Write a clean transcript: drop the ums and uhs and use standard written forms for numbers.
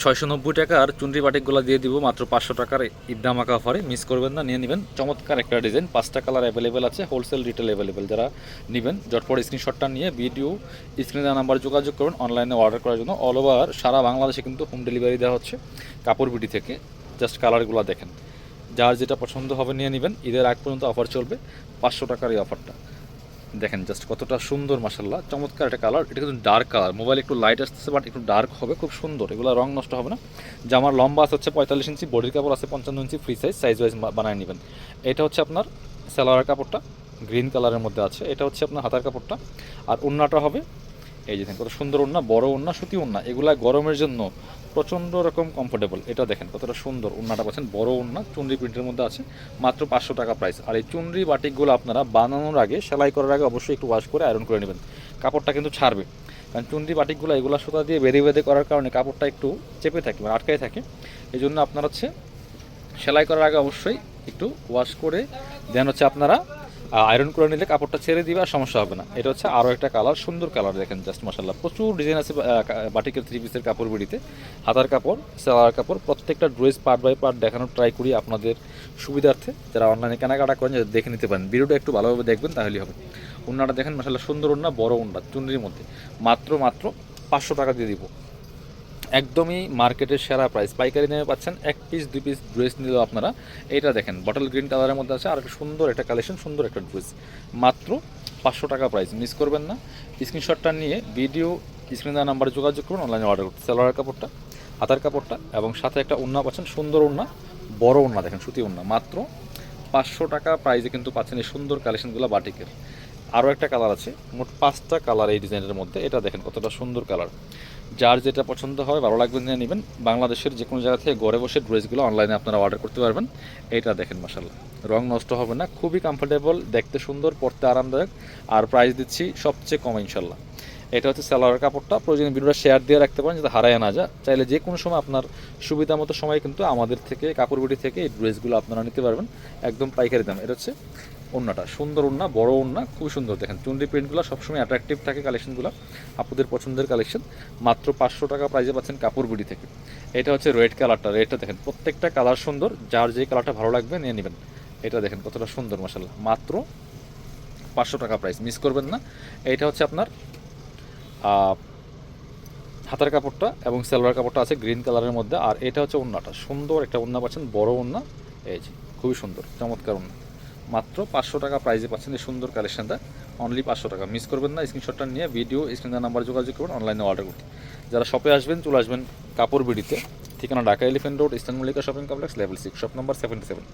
690 টাকার চুনরি বাটিকগুলো দিয়ে দিব মাত্র 500 টাকার ইবদামাকা অফারে। মিস করবেন না, নিয়ে নেবেন। চমৎকার একটা ডিজাইন, 5টা কালার অ্যাভেলেবেল আছে, হোলসেল রিটেল অ্যাভেলেবেল। যারা নেবেন ঝটপট স্ক্রিনশটটা নিয়ে ভিডিও স্ক্রিনে দেওয়া নাম্বার যোগাযোগ করুন অনলাইনে অর্ডার করার জন্য। অল ওভার সারা বাংলাদেশে কিন্তু হোম ডেলিভারি দেওয়া হচ্ছে কাপড় বিডি থেকে। জাস্ট কালারগুলো দেখেন, যার যেটা পছন্দ হবে নিয়ে নেবেন। ঈদের আগ পর্যন্ত অফার চলবে, 500 টাকার এই অফারটা। দেখেন জাস্ট কতটা সুন্দর, মাশাল্লাহ চমৎকার একটা কালার। এটা কিন্তু ডার্ক কালার, মোবাইল একটু লাইট আসতেছে বাট একটু ডার্ক হবে, খুব সুন্দর। এগুলো রং নষ্ট হবে না। জামার লম্বা আছে হচ্ছে 45 ইঞ্চি, বডির কাপড় আছে 55 ইঞ্চি, ফ্রি সাইজ ওয়াইজ বানিয়ে নেবেন। এটা হচ্ছে আপনার সালোয়ারের কাপড়টা গ্রিন কালারের মধ্যে আছে। এটা হচ্ছে আপনার হাতার কাপড়টা। আর ওড়নাটা হবে এই যে দেখেন কত সুন্দর ওড়না, বড় ওড়না, সুতি ওড়না। এগুলা গরমের জন্য প্রচণ্ড রকম কমফোর্টেবল। এটা দেখেন কতটা সুন্দর ওড়নাটা পাচ্ছেন, বড় ওড়না, চুনরি প্রিন্টের মধ্যে আছে, মাত্র 500 টাকা প্রাইস। আর এই চুনরি বাটিকগুলো আপনারা বানানোর আগে, সেলাই করার আগে অবশ্যই একটু ওয়াশ করে আয়রন করে নেবেন। কাপড়টা কিন্তু ছাড়বে, কারণ চুনরি বাটিকগুলো এগুলো সুতা দিয়ে বেঁধে বেঁধে করার কারণে কাপড়টা একটু চেপে থাকে, মানে আটকায় থাকে। এই জন্য আপনার হচ্ছে সেলাই করার আগে অবশ্যই একটু ওয়াশ করে দেন হচ্ছে আপনারা আয়রন করে নিলে কাপড়টা ছেড়ে দিবে আর সমস্যা হবে না। এটা হচ্ছে আরও একটা কালার, সুন্দর কালার দেখেন জাস্ট মাশাল্লাহ। প্রচুর ডিজাইন আছে বাটিকের 3 পিসের কাপড় বিড়িতে। হাতার কাপড়, সেলার কাপড়, প্রত্যেকটা ড্রেস পার্ট বাই পার্ট দেখানোর ট্রাই করি আপনাদের সুবিধার্থে। যারা অনলাইনে কেনাকাটা করেন যারা দেখে নিতে পারেন, ভিডিওটা একটু ভালোভাবে দেখবেন তাহলেই হবে। ওড়নাটা দেখেন মাশাল্লাহ, সুন্দর ওড়না, বড় ওড়না, চুনরির মধ্যে। মাত্র 500 টাকা দিয়ে দিব, একদমই মার্কেটের সেরা প্রাইস। পাইকারি দামে পাচ্ছেন, 1 পিস 2 পিস ড্রেস নিলেও আপনারা। এটা দেখেন বটল গ্রিন কালারের মধ্যে আছে, আর একটা সুন্দর একটা কালেকশন, সুন্দর একটা ড্রেস, মাত্র 500 টাকা প্রাইস। মিস করবেন না, স্ক্রিনশটটা নিয়ে ভিডিও স্ক্রিনে দেওয়া নাম্বারে যোগাযোগ করুন অনলাইনে অর্ডার করতে। সালোয়ার কাপড়টা, হাতার কাপড়টা এবং সাথে একটা ওড়না পাচ্ছেন, সুন্দর ওড়না, বড় ওড়না দেখেন, সুতি ওড়না। মাত্র 500 টাকা প্রাইসে কিন্তু পাচ্ছেন এই সুন্দর কালেকশনগুলো বাটিকের। আরও একটা কালার আছে, মোট 5টা কালার এই ডিজাইনের মধ্যে। এটা দেখেন কতটা সুন্দর কালার। যার যেটা পছন্দ হয়, ভালো লাগবে নিয়ে নেবেন। বাংলাদেশের যে কোনো জায়গা থেকে ঘরে বসে ড্রেসগুলো অনলাইনে আপনারা অর্ডার করতে পারবেন। এটা দেখেন মাশাল্লাহ, রং নষ্ট হবে না, খুবই কমফোর্টেবল, দেখতে সুন্দর, পরতে আরামদায়ক। আর প্রাইস দিচ্ছি সবচেয়ে কম ইনশাল্লাহ। এটা হচ্ছে সালোয়ারের কাপড়টা। প্রয়োজনীয় ভিডিওটা শেয়ার দিয়ে রাখতে পারেন যাতে হারায় না যায়। চাইলে যে কোনো সময় আপনার সুবিধা মতো সময় কিন্তু আমাদের থেকে, কাপড় বিড়ি থেকে এই ড্রেসগুলো আপনারা নিতে পারবেন একদম পাইকারি দাম। এটা হচ্ছে ওড়নাটা, সুন্দর ওড়না, বড় ওড়না, খুব সুন্দর দেখেন। চুনরি প্রিন্টগুলো সবসময় অ্যাট্রাকটিভ থাকে কালেকশনগুলো, আপনাদের পছন্দের কালেকশন। মাত্র 500 টাকা প্রাইসে পাচ্ছেন কাপড় বিড়ি থেকে। এটা হচ্ছে রেড কালারটা, রেডটা দেখেন, প্রত্যেকটা কালার সুন্দর, যার যে কালারটা ভালো লাগবে নিয়ে নেবেন। এটা দেখেন কতটা সুন্দর মাশাল্লাহ, মাত্র 500 টাকা প্রাইস, মিস করবেন না। এইটা হচ্ছে আপনার হাতার কাপড়টা এবং সালোয়ার কাপড়টা আছে গ্রিন কালারের মধ্যে। আর এটা হচ্ছে ওড়নাটা, সুন্দর একটা ওড়না পাচ্ছেন, বড় ওড়না, এই যে খুবই সুন্দর চমৎকার ওড়না। মাত্র 500 টাকা প্রাইসে পাচ্ছেন এই সুন্দর কালেকশনটা, অনলি 500 টাকা। মিস করবেন না, স্ক্রিনশটটা নিয়ে ভিডিও স্ক্রিনের নাম্বার যোগাযোগ করুন অনলাইনে অর্ডার করতে। যারা শপে আসবেন চলে আসবেন কাপড় বিড়িতে, ঠিকানা Dhaka elephant road, eastern Mallika shopping complex, level 6, shop number 77।